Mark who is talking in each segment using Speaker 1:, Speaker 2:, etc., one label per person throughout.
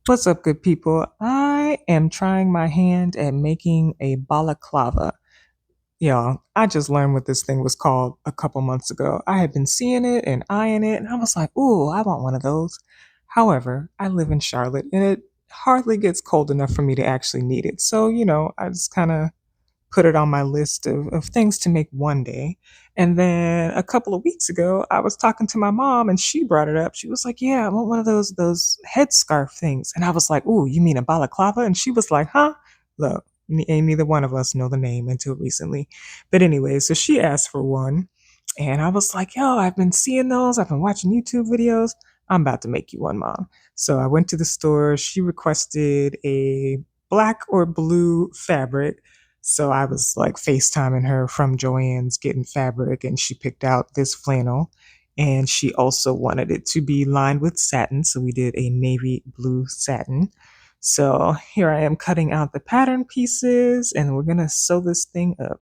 Speaker 1: What's up, good people? I am trying my hand at making a balaclava. Y'all, I just learned what this thing was called a couple months ago. I had been seeing it and eyeing it, and I was like, ooh, I want one of those. However, I live in Charlotte, and it hardly gets cold enough for me to actually need it. So, I just kind of put it on my list of things to make one day. And then a couple of weeks ago, I was talking to my mom and she brought it up. She was like, "Yeah, I want one of those headscarf things." And I was like, "Ooh, you mean a balaclava?" And she was like, "Huh?" Look, ain't neither one of us know the name until recently. But anyway, so she asked for one. And I was like, "Yo, I've been seeing those. I've been watching YouTube videos. I'm about to make you one, mom." So I went to the store. She requested a black or blue fabric, so I was like FaceTiming her from Joann's getting fabric, and she picked out this flannel. And she also wanted it to be lined with satin, so we did a navy blue satin. So here I am cutting out the pattern pieces, and we're gonna sew this thing up.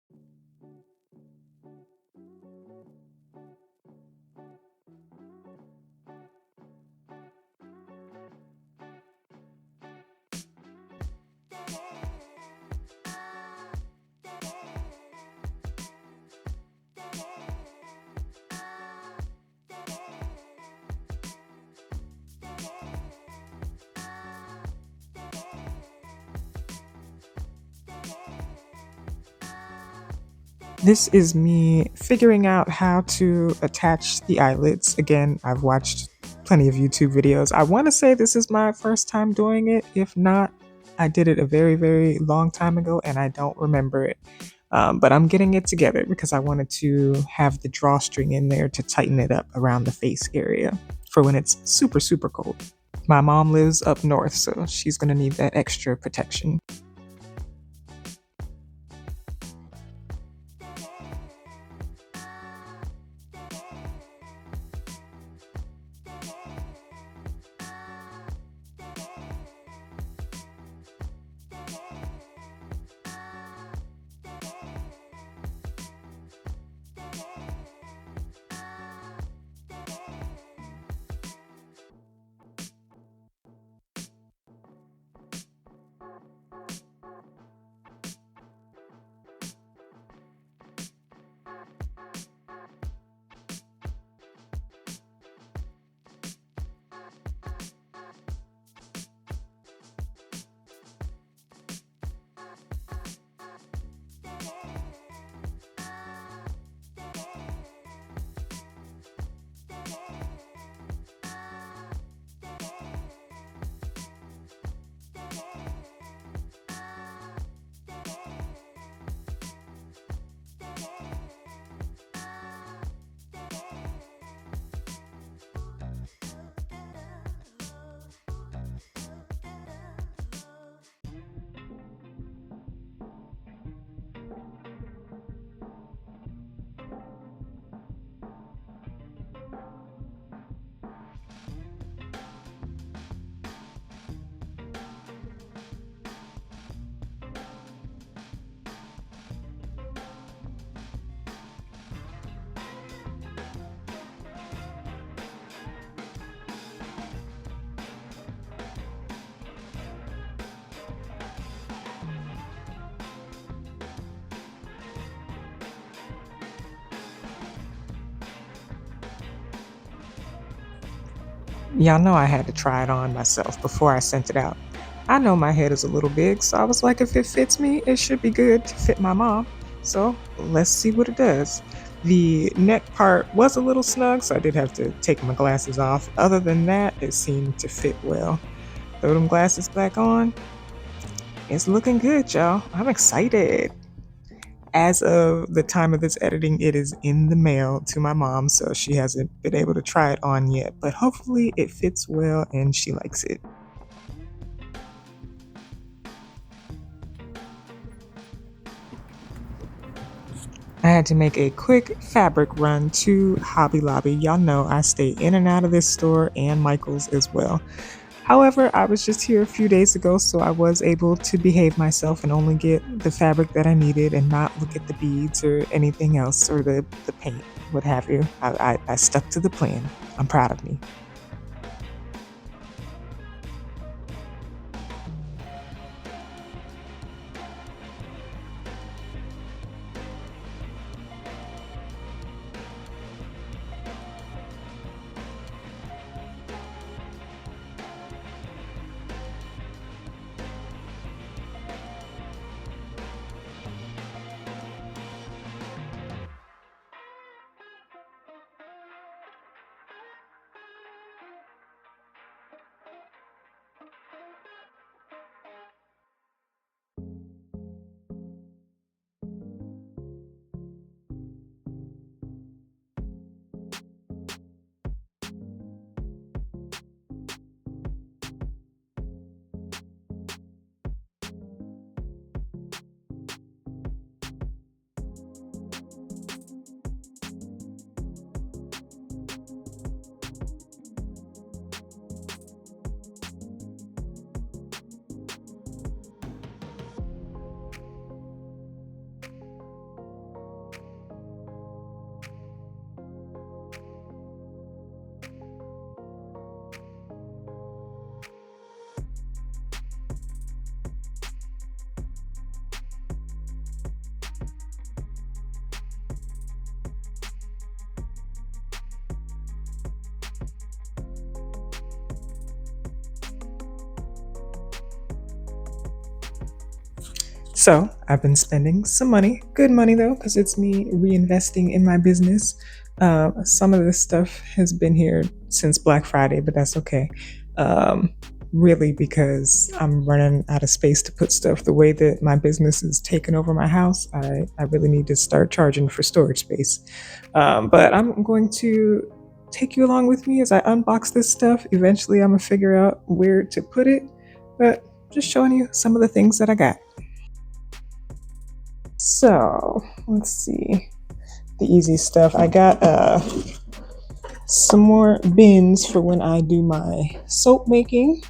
Speaker 1: This is me figuring out how to attach the eyelets. Again, I've watched plenty of YouTube videos. I want to say this is my first time doing it. If not, I did it a very, very long time ago and I don't remember it. But I'm getting it together because I wanted to have the drawstring in there to tighten it up around the face area for when it's super, super cold. My mom lives up north, so she's going to need that extra protection. Y'all know I had to try it on myself before I sent it out. I know my head is a little big, so I was like, if it fits me, it should be good to fit my mom. So let's see what it does. The neck part was a little snug, so I did have to take my glasses off. Other than that, it seemed to fit well. Throw them glasses back on. It's looking good, y'all. I'm excited. As of the time of this editing, it is in the mail to my mom, so she hasn't been able to try it on yet, but hopefully it fits well and she likes it. I had to make a quick fabric run to Hobby Lobby. Y'all know I stay in and out of this store and Michael's as well. However, I was just here a few days ago, so I was able to behave myself and only get the fabric that I needed and not look at the beads or anything else or the paint, what have you. I stuck to the plan. I'm proud of me. So I've been spending some money, good money though, because it's me reinvesting in my business. Some of this stuff has been here since Black Friday, but that's okay. Um, really, because I'm running out of space to put stuff. The way that my business is taking over my house, I really need to start charging for storage space. But I'm going to take you along with me as I unbox this stuff. Eventually, I'm going to figure out where to put it, but just showing you some of the things that I got. So let's see the easy stuff. I got some more bins for when I do my soap making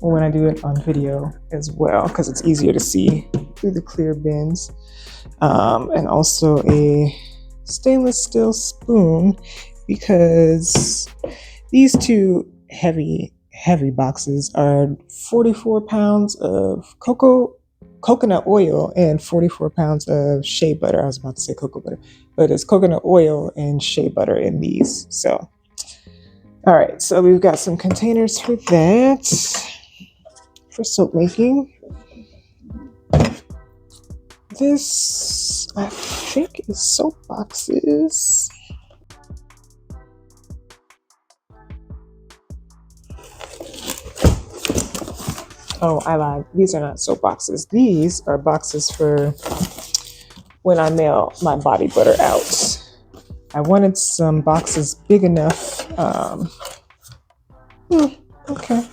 Speaker 1: or when I do it on video as well, because it's easier to see through the clear bins. And also a stainless steel spoon, because these two heavy boxes are 44 pounds of coconut oil and 44 pounds of shea butter. I was about to say cocoa butter, but it's coconut oil and shea butter in these. So, all right, so we've got some containers for that, for soap making. This, I think, is soap boxes. Oh, I lied. These are not soap boxes. These are boxes for when I mail my body butter out. I wanted some boxes big enough. Okay.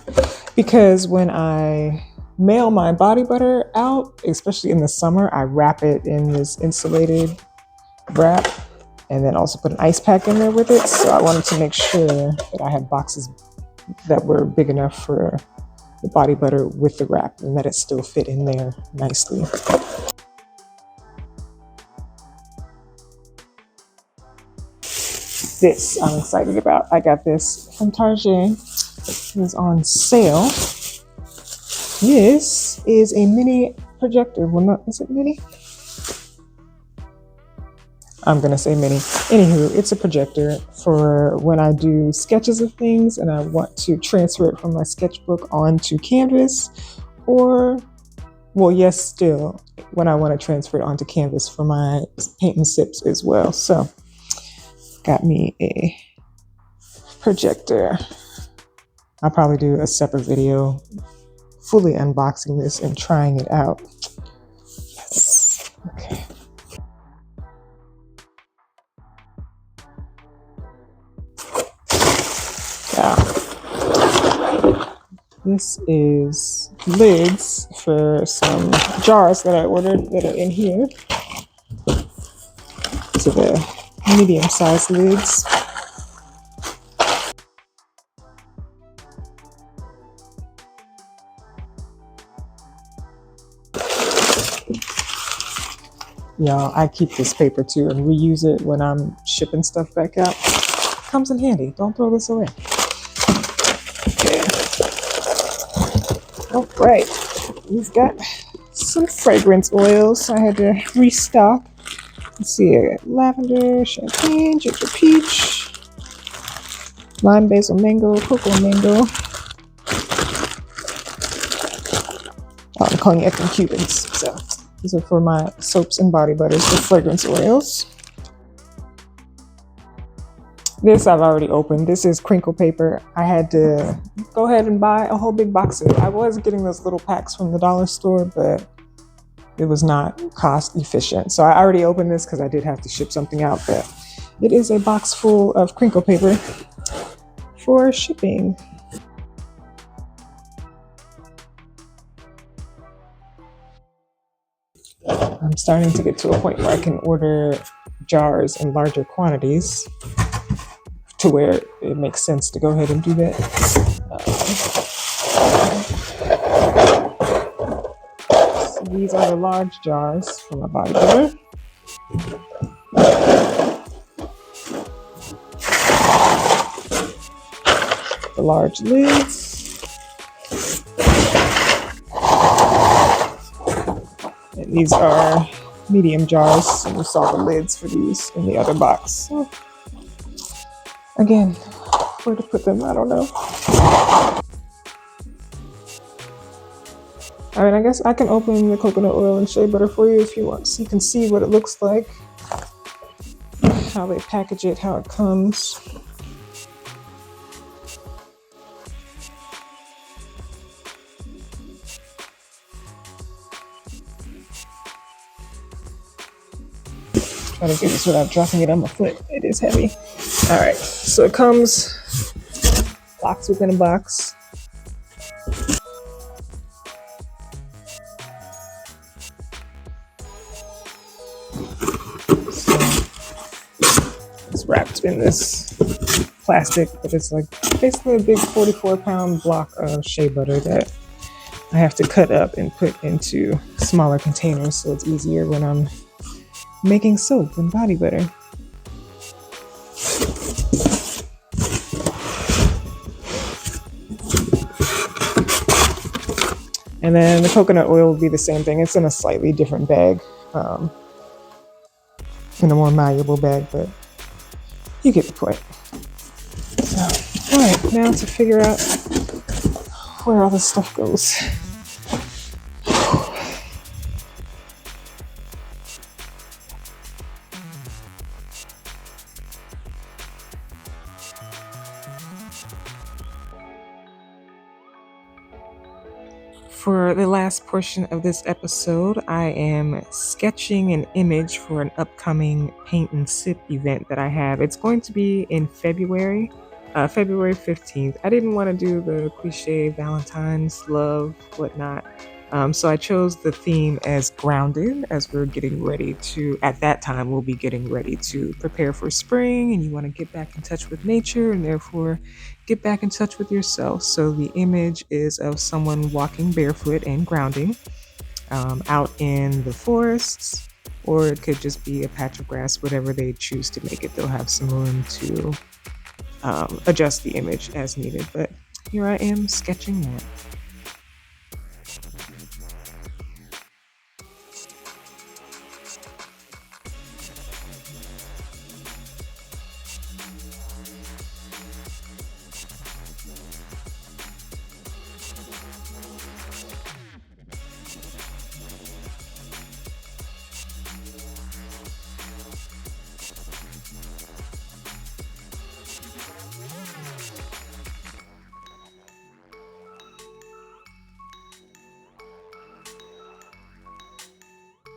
Speaker 1: Because when I mail my body butter out, especially in the summer, I wrap it in this insulated wrap and then also put an ice pack in there with it. So I wanted to make sure that I had boxes that were big enough for the body butter with the wrap and that it still fit in there nicely. This I'm excited about. I got this from Target. It was on sale. This is a mini projector. Well, not, is it mini? I'm gonna say mini. Anywho, it's a projector for when I do sketches of things and I want to transfer it from my sketchbook onto canvas, or, well, yes, still, when I want to transfer it onto canvas for my paint and sips as well. So, got me a projector. I'll probably do a separate video fully unboxing this and trying it out. Yes. Okay. This is lids for some jars that I ordered that are in here. So the medium-sized lids. Y'all, I keep this paper too and reuse it when I'm shipping stuff back out. Comes in handy. Don't throw this away. Okay. All right, we've got some fragrance oils. I had to restock. Let's see, I got lavender, champagne, ginger peach, lime, basil, mango, cocoa mango, cognac and Cubans. So these are for my soaps and body butters, the fragrance oils. This I've already opened. This is crinkle paper. I had to go ahead and buy a whole big box of it. I was getting those little packs from the dollar store, but it was not cost efficient. So I already opened this because I did have to ship something out, but it is a box full of crinkle paper for shipping. I'm starting to get to a point where I can order jars in larger quantities to where it makes sense to go ahead and do that. So these are the large jars for my body butter. The large lids. And these are medium jars, and you saw the lids for these in the other box. So again, where to put them, I don't know. I mean, I guess I can open the coconut oil and shea butter for you if you want, so you can see what it looks like, how they package it, how it comes. Try to get this without dropping it on my foot. It is heavy. All right, so it comes box within a box. So it's wrapped in this plastic, but it's like basically a big 44-pound block of shea butter that I have to cut up and put into smaller containers so it's easier when I'm making soap and body butter. And then the coconut oil will be the same thing. It's in a slightly different bag, in a more malleable bag, but you get the point. So, all right, now to figure out where all this stuff goes. For the last portion of this episode, I am sketching an image for an upcoming paint and sip event that I have. It's going to be in February, February 15th. I didn't want to do the cliche Valentine's love, whatnot. So I chose the theme as grounded, as we're getting ready to, at that time, we'll be getting ready to prepare for spring, and you want to get back in touch with nature and therefore get back in touch with yourself. So the image is of someone walking barefoot and grounding out in the forests, or it could just be a patch of grass, whatever they choose to make it. They'll have some room to adjust the image as needed. But here I am sketching that.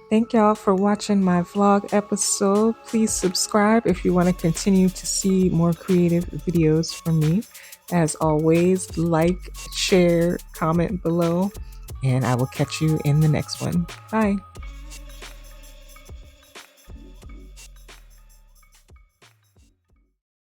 Speaker 1: Thank y'all for watching my vlog episode. Please subscribe if you want to continue to see more creative videos from me. As always, like, share, comment below, and I will catch you in the next one. Bye.